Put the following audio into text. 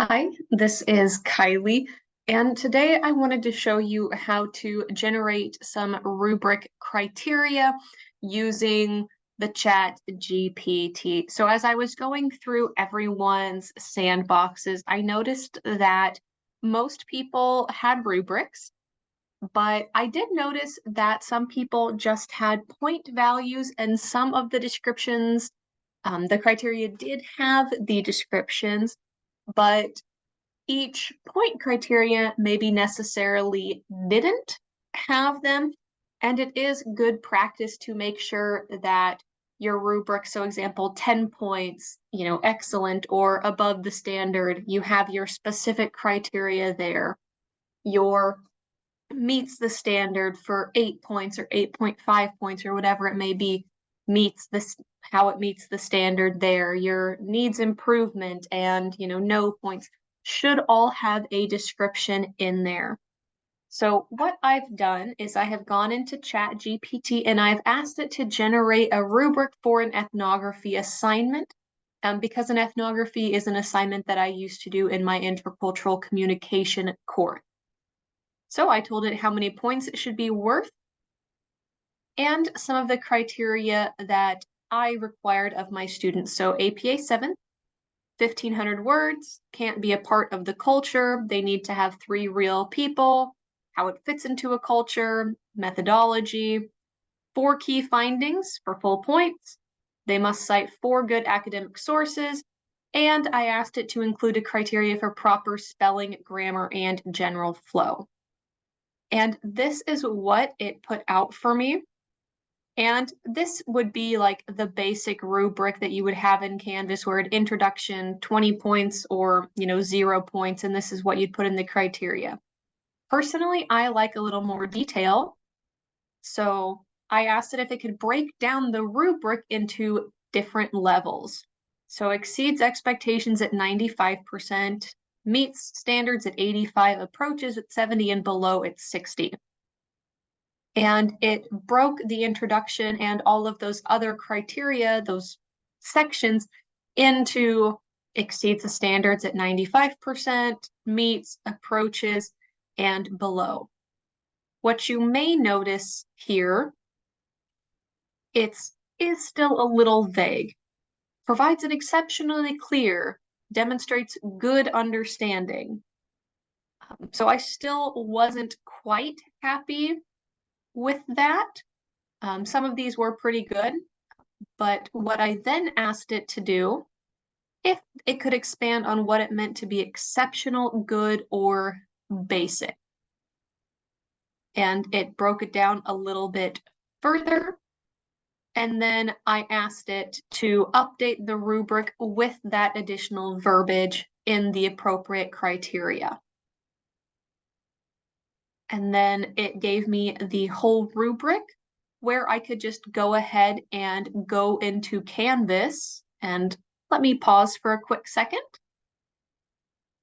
Hi, this is Kylie, and today I wanted to show you how to generate some rubric criteria using the Chat GPT. So as I was going through everyone's sandboxes, I noticed that most people had rubrics, but I did notice that some people just had point values and some of the descriptions, the criteria did have the descriptions, but each point criteria maybe necessarily didn't have them. And it is good practice to make sure that your rubric, so example, 10 points, excellent or above the standard, you have your specific criteria there. Your meets the standard for 8 points or 8.5 points or whatever it may be, meets this how it meets the standard there. Your needs improvement and no points should all have a description in there. So what I've done is I have gone into Chat GPT and I've asked it to generate a rubric for an ethnography assignment, because an ethnography is an assignment that I used to do in my intercultural communication course. So I told it how many points it should be worth and some of the criteria that I required of my students. So APA 7, 1,500 words, can't be a part of the culture. They need to have 3 real people, how it fits into a culture, methodology, 4 key findings for full points. They must cite 4 good academic sources. And I asked it to include a criteria for proper spelling, grammar, and general flow. And this is what it put out for me. And this would be like the basic rubric that you would have in Canvas where an introduction, 20 points or, 0 points, and this is what you'd put in the criteria. Personally, I like a little more detail. So I asked it if it could break down the rubric into different levels. So exceeds expectations at 95%, meets standards at 85, approaches at 70, and below at 60. And it broke the introduction and all of those other criteria, those sections, into exceeds the standards at 95%, meets, approaches, and below. What you may notice here, is still a little vague. Provides an exceptionally clear, demonstrates good understanding. So I still wasn't quite happy with that. Some of these were pretty good, but what I then asked it to do, if it could expand on what it meant to be exceptional, good, or basic. And it broke it down a little bit further. And then I asked it to update the rubric with that additional verbiage in the appropriate criteria. And then it gave me the whole rubric where I could just go ahead and go into Canvas. And let me pause for a quick second.